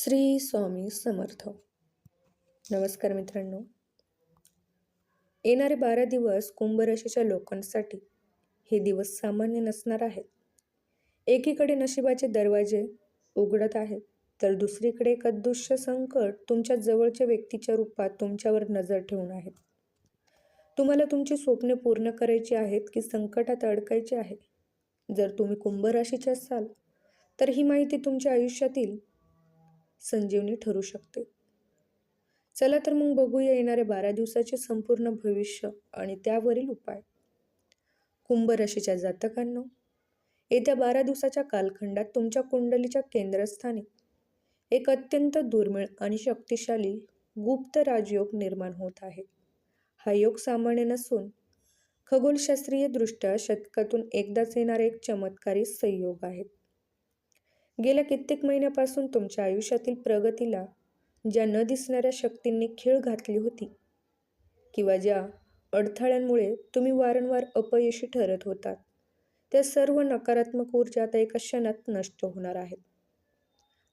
श्री स्वामी समर्थ. नमस्कार मित्रांनो. येणारे 12 दिवस कुंभ राशीच्या लोकांसाठी हे दिवस सामान्य नसणार आहेत. एकीकडे नशिबाचे दरवाजे उघडत आहेत, तर दुसरीकडे एक अदृश्य संकट तुमच्या जवळच्या व्यक्तीच्या रूपात तुमच्यावर नजर ठेवून आहे. तुम्हाला तुमची स्वप्ने पूर्ण करायची आहेत की संकटात अडकायचे आहे? जर तुम्ही कुंभ राशीचे असाल तर ही माहिती तुमच्या आयुष्यातील संजीवनी ठरू शकते. चला तर मग बघूया येणाऱ्या 12 दिवसाचे संपूर्ण भविष्य आणि त्यावरील उपाय. कुंभ राशीच्या जातकांनो, येत्या 12 दिवसाच्या कालखंडात तुमच्या कुंडलीच्या केंद्रस्थानी एक अत्यंत दुर्मिळ आणि शक्तिशाली गुप्त राजयोग निर्माण होत आहे. हा योग सामान्य नसून खगोलशास्त्रीय दृष्ट्या शतकातून एकदाच येणारा एक चमत्कारी संयोग आहे. गेल्या कित्येक महिन्यापासून तुमच्या आयुष्यातील प्रगतीला ज्या न दिसणाऱ्या शक्तींनी खीळ घातली होती किंवा ज्या अडथळ्यांमुळे तुम्ही वारंवार अपयशी ठरत होतात, त्या सर्व नकारात्मक ऊर्जा आता एका क्षणात नष्ट होणार आहेत.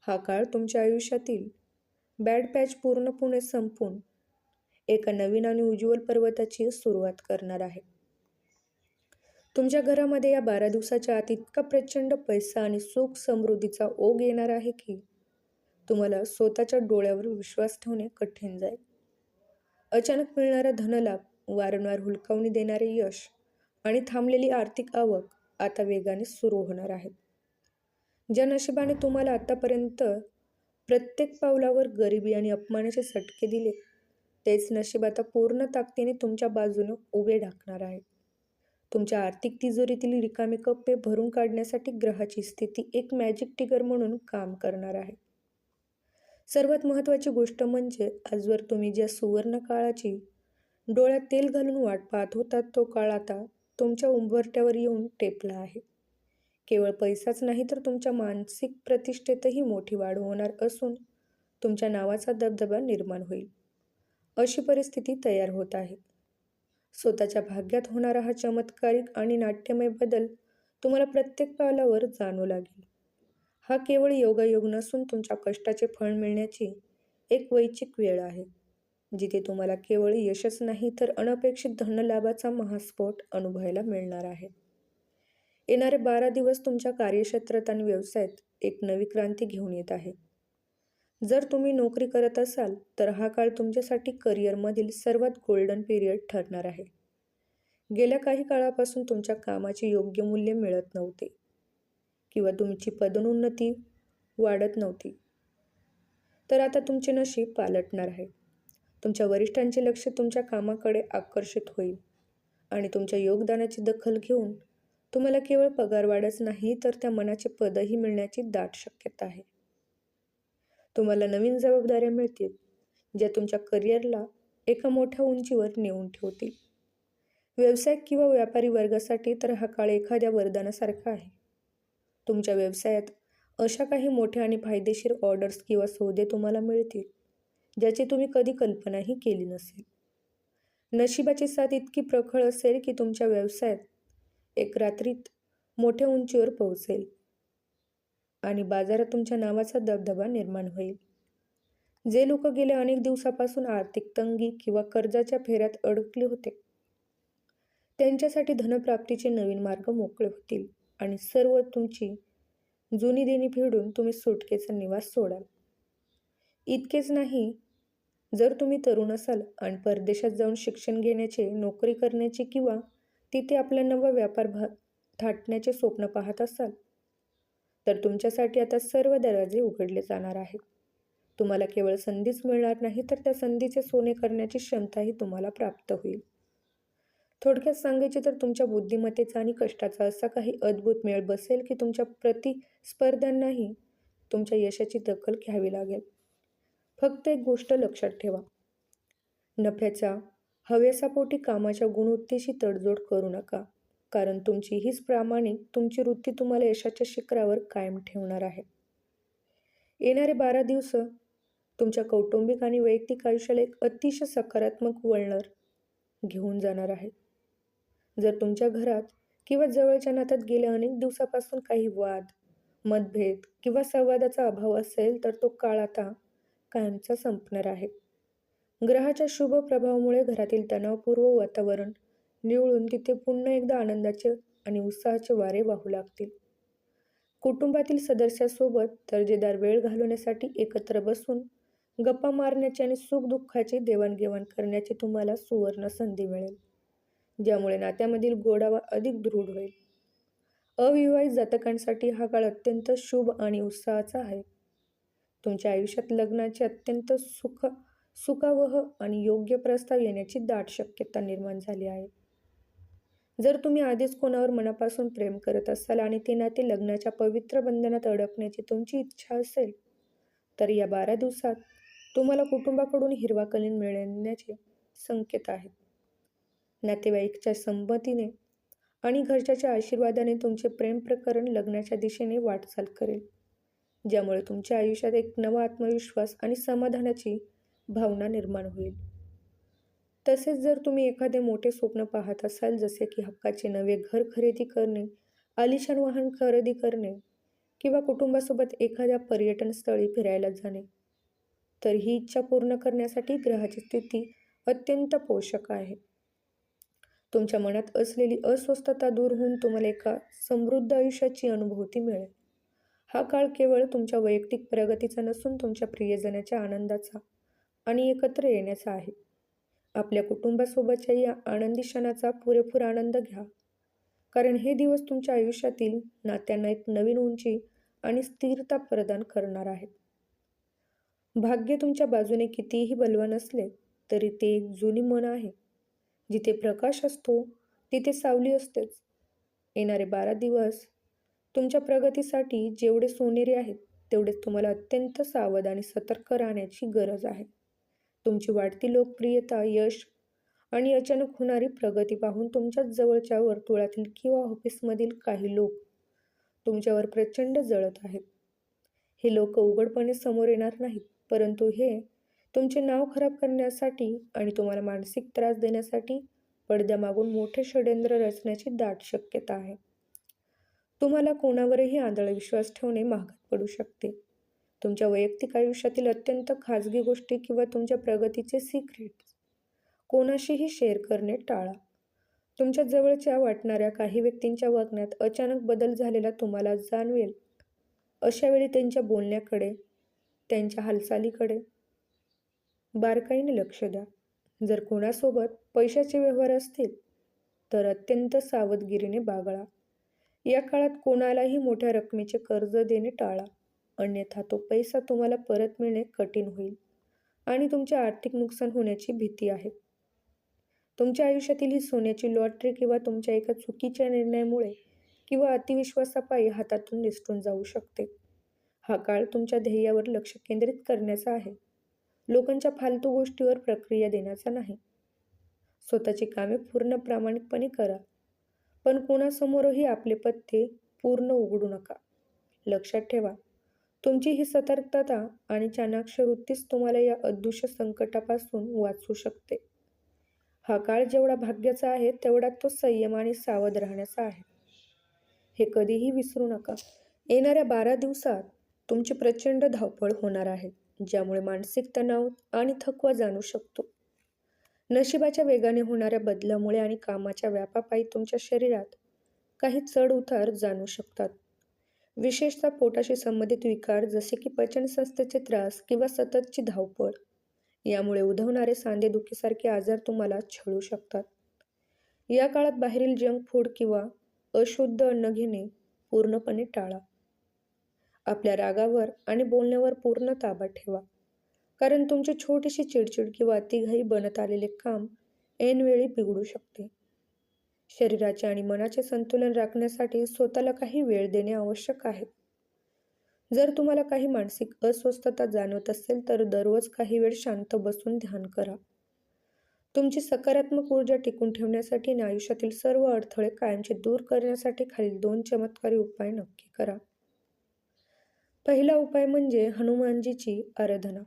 हा काळ तुमच्या आयुष्यातील बॅड पॅच पूर्णपणे संपून एका नवीन आणि उज्ज्वल पर्वताची सुरुवात करणार आहे. तुमच्या घरामध्ये या 12 दिवसाच्या आत इतका प्रचंड पैसा आणि सुख समृद्धीचा ओघ येणार आहे की तुम्हाला स्वतःच्या डोळ्यावर विश्वास ठेवणे कठीण जाईल. अचानक मिळणारा धनलाभ, वारंवार हुलकावणी देणारे यश आणि थांबलेली आर्थिक आवक आता वेगाने सुरू होणार आहेत. ज्या नशिबाने तुम्हाला आतापर्यंत प्रत्येक पावलावर गरिबी आणि अपमानाचे चटके दिले, तेच नशीब आता पूर्ण ताकदीने तुमच्या बाजूने उभे ठाकणार आहे. तुमच्या आर्थिक तिजोरीतील रिकामे कप्पे भरून काढण्यासाठी ग्रहाची स्थिती एक मॅजिक टिगर म्हणून काम करणार आहे. सर्वात महत्त्वाची गोष्ट म्हणजे आजवर तुम्ही ज्या सुवर्ण काळाची डोळ्यात तेल घालून वाट पाहत होतात, तो काळ आता तुमच्या उंबरठ्यावर येऊन टेपला आहे. केवळ पैसाच नाही तर तुमच्या मानसिक प्रतिष्ठेतही मोठी वाढ होणार असून तुमच्या नावाचा दबदबा निर्माण होईल, अशी परिस्थिती तयार होत आहे. स्वतःच्या भाग्यात होणारा हा चमत्कारिक आणि नाट्यमय बदल तुम्हाला प्रत्येक पावलावर जाणवू लागेल. हा केवळ योगायोग नसून तुमच्या कष्टाचे फळ मिळण्याची एक वैयक्तिक वेळ आहे, जिथे तुम्हाला केवळ यशच नाही तर अनपेक्षित धनलाभाचा महास्फोट अनुभवायला मिळणार आहे. येणारे 12 दिवस तुमच्या कार्यक्षेत्रात आणि व्यवसायात एक नवी क्रांती घेऊन येत आहे. जर तुम्ही नोकरी करत असाल तर हा काळ तुमच्यासाठी करिअरमधील सर्वात गोल्डन पिरियड ठरणार आहे. गेल्या काही काळापासून तुमच्या कामाचे योग्य मूल्य मिळत नव्हते किंवा तुमची पदोन्नती वाढत नव्हती, तर आता तुमचे नशीब पालटणार आहे. तुमच्या वरिष्ठांचे लक्ष तुमच्या कामाकडे आकर्षित होईल आणि तुमच्या योगदानाची दखल घेऊन तुम्हाला केवळ पगारवाढच नाही तर त्या मनाचे पदही मिळण्याची दाट शक्यता आहे. तुम्हाला नवीन जबाबदाऱ्या मिळतील, ज्या तुमच्या करिअरला एका मोठ्या उंचीवर नेऊन ठेवतील. व्यावसायिक किंवा व्यापारी वर्गासाठी तर हा काळ एखाद्या वरदानासारखा आहे. तुमच्या व्यवसायात अशा काही मोठ्या आणि फायदेशीर ऑर्डर्स किंवा सौदे तुम्हाला मिळतील, ज्याची तुम्ही कधी कल्पनाही केली नसेल. नशिबाची साथ इतकी प्रखळ असेल की तुमच्या व्यवसायात एक रात्रीत मोठ्या उंचीवर पोहोचेल आणि बाजारात तुमच्या नावाचा दबदबा निर्माण होईल. जे लोक गेल्या अनेक दिवसापासून आर्थिक तंगी किंवा कर्जाच्या फेऱ्यात अडकले होते, त्यांच्यासाठी धनप्राप्तीचे नवीन मार्ग मोकळे होतील आणि सर्व तुमची जुनी देणी फेडून तुम्ही सुटकेचा निवास सोडाल. इतकेच नाही, जर तुम्ही तरुण असाल आणि परदेशात जाऊन शिक्षण घेण्याचे, नोकरी करण्याचे किंवा तिथे आपला नवा व्यापार थाटण्याचे स्वप्न पाहत असाल, तर तुमच्यासाठी आता सर्व दरवाजे उघडले जाणार आहेत. तुम्हाला केवळ संधीच मिळणार नाही तर त्या संधीचे सोने करण्याची क्षमताही तुम्हाला प्राप्त होईल. थोडक्यात सांगायचे तर तुमच्या बुद्धिमत्तेचा आणि कष्टाचा असा काही अद्भुत मेळ बसेल की तुमच्या प्रतिस्पर्ध्यांनाही तुमच्या यशाची दखल घ्यावी लागेल. फक्त एक गोष्ट लक्षात ठेवा, नफ्याच्या हव्यासापोटी कामाच्या गुणवत्तेशी तडजोड करू नका, कारण तुमची हीच प्रामाणिक तुमची वृत्ती तुम्हाला यशाच्या शिखरावर कायम ठेवणार आहे. येणारे 12 दिवस तुमच्या कौटुंबिक आणि वैयक्तिक आयुष्याला एक अतिशय सकारात्मक वळण घेऊन जाणार आहे. जर तुमच्या घरात किंवा जवळच्या नात्यात गेल्या अनेक दिवसापासून काही वाद, मतभेद किंवा संवादाचा अभाव असेल तर तो काळ आता कायमचा संपणार आहे. ग्रहाच्या शुभ प्रभावामुळे घरातील तणावपूर्व वातावरण निवळून तिथे पुन्हा एकदा आनंदाचे आणि उत्साहाचे वारे वाहू लागतील. कुटुंबातील सदस्यासोबत दर्जेदार वेळ घालवण्यासाठी एकत्र बसून गप्पा मारण्याची आणि सुखदुःखाची देवाणघेवाण करण्याची तुम्हाला सुवर्ण संधी मिळेल, ज्यामुळे नात्यामधील गोडावा अधिक दृढ होईल. अविवाहित जातकांसाठी हा काळ अत्यंत शुभ आणि उत्साहाचा आहे. तुमच्या आयुष्यात लग्नाचे अत्यंत सुखावह आणि योग्य प्रस्ताव येण्याची दाट शक्यता निर्माण झाली आहे. जर तुम्ही आधीच कोणावर मनापासून प्रेम करत असाल आणि ते नाते लग्नाच्या पवित्र बंधनात अडकण्याची तुमची इच्छा असेल, तर या 12 दिवसात तुम्हाला कुटुंबाकडून हिरवा कलिंग मिळण्याचे संकेत आहेत. नातेवाईकच्या संमतीने आणि घरच्याच्या आशीर्वादाने तुमचे प्रेम प्रकरण लग्नाच्या दिशेने वाटचाल करेल, ज्यामुळे तुमच्या आयुष्यात एक नवा आत्मविश्वास आणि समाधानाची भावना निर्माण होईल. तसेच जर तुम्ही एखादे मोठे स्वप्न पाहत असाल, जसे की हक्काचे नवे घर खरेदी करणे, आलिशान वाहन खरेदी करणे किंवा कुटुंबासोबत एखाद्या पर्यटन स्थळी फिरायला जाणे, तर ही इच्छा पूर्ण करण्यासाठी ग्रहाची स्थिती अत्यंत पोषक आहे. तुमच्या मनात असलेली अस्वस्थता दूर होऊन तुम्हाला एका समृद्ध आयुष्याची अनुभूती मिळेल. हा काळ केवळ तुमच्या वैयक्तिक प्रगतीचा नसून तुमच्या प्रियजनाच्या आनंदाचा आणि एकत्र येण्याचा आहे. आपल्या कुटुंबासोबतच्या या आनंदी क्षणाचा पुरेपूर आनंद घ्या, कारण हे दिवस तुमच्या आयुष्यातील नात्यांना एक नवीन उंची आणि स्थिरता प्रदान करणार आहेत. भाग्य तुमच्या बाजूने कितीही बलवान असले तरी ते एक जुनी मन आहे. जिथे प्रकाश असतो तिथे सावली असतेच. येणारे 12 दिवस तुमच्या प्रगतीसाठी जेवढे सोनेरी आहेत, तेवढेच तुम्हाला अत्यंत सावध आणि सतर्क राहण्याची गरज आहे. तुमची वाढती लोकप्रियता, यश आणि अचानक होणारी प्रगती पाहून तुमच्याच जवळच्या वर्तुळातील किंवा ऑफिसमधील काही लोक तुमच्यावर प्रचंड जळत आहेत. हे लोक उघडपणे समोर येणार नाहीत, परंतु हे तुमचे नाव खराब करण्यासाठी आणि तुम्हाला मानसिक त्रास देण्यासाठी पडद्यामागून मोठे षड्यंत्र रचण्याची दाट शक्यता आहे. तुम्हाला कोणावरही आंधळा विश्वास ठेवणे महागात पडू शकते. तुमच्या वैयक्तिक आयुष्यातील अत्यंत खाजगी गोष्टी किंवा तुमच्या प्रगतीचे सिक्रेट्स कोणाशीही शेअर करणे टाळा. तुमच्या जवळच्या वाटणाऱ्या काही व्यक्तींच्या वागण्यात अचानक बदल झालेला तुम्हाला जाणवेल. अशा वेळी त्यांच्या बोलण्याकडे, त्यांच्या हालचालीकडे बारकाईने लक्ष द्या. जर कोणासोबत पैशाचे व्यवहार असतील तर अत्यंत सावधगिरीने बागळा. या काळात कोणालाही मोठ्या रकमेचे कर्ज देणे टाळा, अन्यथा तो पैसा तुम्हाला परत मिळणे कठीण होईल आणि तुमचे आर्थिक नुकसान होण्याची भीती आहे. तुमच्या आयुष्यातील ही सोन्याची लॉटरी किंवा तुमच्या एका चुकीच्या निर्णयामुळे किंवा अतिविश्वासापायी हातातून निसटून जाऊ शकते. हा काळ तुमच्या ध्येयावर लक्ष केंद्रित करण्याचा आहे, लोकांच्या फालतू गोष्टीवर प्रक्रिया देण्याचा नाही. स्वतःची कामे पूर्ण प्रामाणिकपणे करा, पण कोणासमोरही आपले पत्ते पूर्ण उघडू नका. लक्षात ठेवा, तुमची ही सतर्कता आणि चाणाक्ष वृत्तीच तुम्हाला या अदृश्य संकटापासून वाचवू शकते. हा काळ जेवढा भाग्याचा आहे तेवढा तो संयम आणि सावध राहण्याचा आहे. हे कधीही विसरू नका. येणाऱ्या 12 दिवसात तुमची प्रचंड धावपळ होणार आहे, ज्यामुळे मानसिक तणाव आणि थकवा जाणू शकतो. नशिबाच्या वेगाने होणाऱ्या बदलामुळे आणि कामाच्या व्यापापायी तुमच्या शरीरात काही चढ उतार जाणू शकतात. विशेषतः पोटाशी संबंधित विकार जसे की पचनसंस्थेचे त्रास किंवा सततची धावपळ यामुळे उद्भवणारे सांधेदुखीसारखे आजार तुम्हाला छळू शकतात. या काळात बाहेरील जंक फूड किंवा अशुद्ध अन्न घेणे पूर्णपणे टाळा. आपल्या रागावर आणि बोलण्यावर पूर्ण ताबा ठेवा, कारण तुमची छोटीशी चिडचिड किंवा अतिघाई बनत आलेले काम ऐनवेळी बिघडू शकते. शरीराचे आणि मनाचे संतुलन राखण्यासाठी स्वतःला काही वेळ देणे आवश्यक आहे. जर तुम्हाला काही मानसिक अस्वस्थता जाणवत असेल तर दररोज काही वेळ शांत बसून ध्यान करा. तुमची सकारात्मक ऊर्जा टिकून ठेवण्यासाठी आणि आयुष्यातील सर्व अडथळे कायमचे दूर करण्यासाठी खालील 2 चमत्कारी उपाय नक्की करा. पहिला उपाय म्हणजे हनुमानजीची आराधना.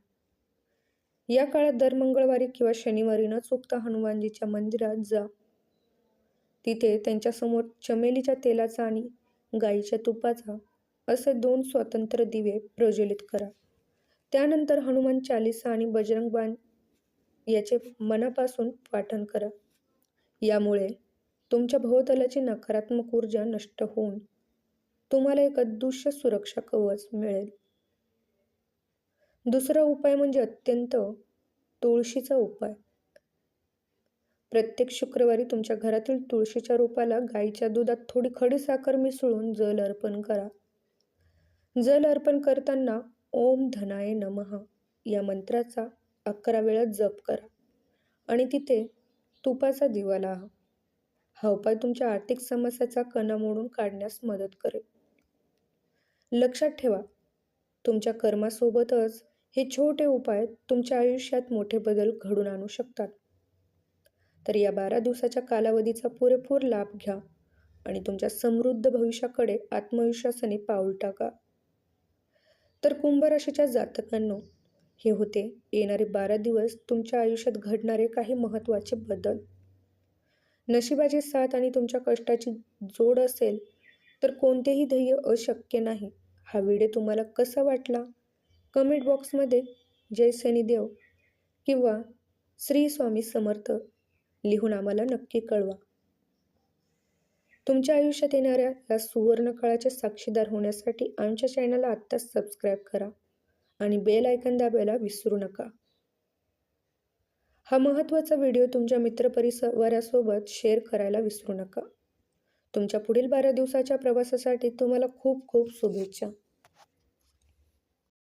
या काळात दर मंगळवारी किंवा शनिवारी न चुकता हनुमानजीच्या मंदिरात जा. तिथे त्यांच्यासमोर चमेलीच्या तेलाचा आणि गाईच्या तुपाचा असे 2 स्वतंत्र दिवे प्रज्वलित करा. त्यानंतर हनुमान चालीसा आणि बजरंग बाण याचे मनापासून पाठन करा. यामुळे तुमच्या भोवतालाची नकारात्मक ऊर्जा नष्ट होऊन तुम्हाला एक अदृश्य सुरक्षा कवच मिळेल. दुसरा उपाय म्हणजे अत्यंत तुळशीचा उपाय. प्रत्येक शुक्रवारी तुमच्या घरातील तुळशीच्या रोपाला गाईच्या दुधात थोडी खडीसाखर मिसळून जल अर्पण करा. जल अर्पण करताना ओम धनाय नमः या मंत्राचा 11 वेळा जप करा आणि तिथे तुपाचा दिवा लावा. हा उपाय तुमच्या आर्थिक समस्याचा कणा मोडून काढण्यास मदत करेल. लक्षात ठेवा, तुमच्या कर्मासोबतच हे छोटे उपाय तुमच्या आयुष्यात मोठे बदल घडून आणू शकतात. तर या 12 दिवसाच्या कालावधीचा पुरेपूर लाभ घ्या आणि तुमच्या समृद्ध भविष्याकडे आत्मविश्वासाने पाऊल टाका. तर कुंभ राशीच्या जातकांनो, हे होते येणारे 12 दिवस तुमच्या आयुष्यात घडणारे काही महत्त्वाचे बदल. नशिबाची साथ आणि तुमच्या कष्टाची जोड असेल तर कोणतेही ध्येय अशक्य नाही. हा व्हिडिओ तुम्हाला कसा वाटला? कमेंट बॉक्समध्ये जय शनिदेव किंवा श्री स्वामी समर्थ लिहून आम्हाला नक्की कळवा. तुमच्या आयुष्यात येणाऱ्या या सुवर्ण काळाचे साक्षीदार होण्यासाठी आमच्या चॅनलला आत्ताच सबस्क्राईब करा आणि बेल आयकॉन दाबायला विसरू नका. हा महत्त्वाचा व्हिडिओ तुमच्या मित्रपरिवारासोबत शेअर करायला विसरू नका. तुमच्या पुढील 12 दिवसाच्या प्रवासासाठी तुम्हाला खूप खूप शुभेच्छा.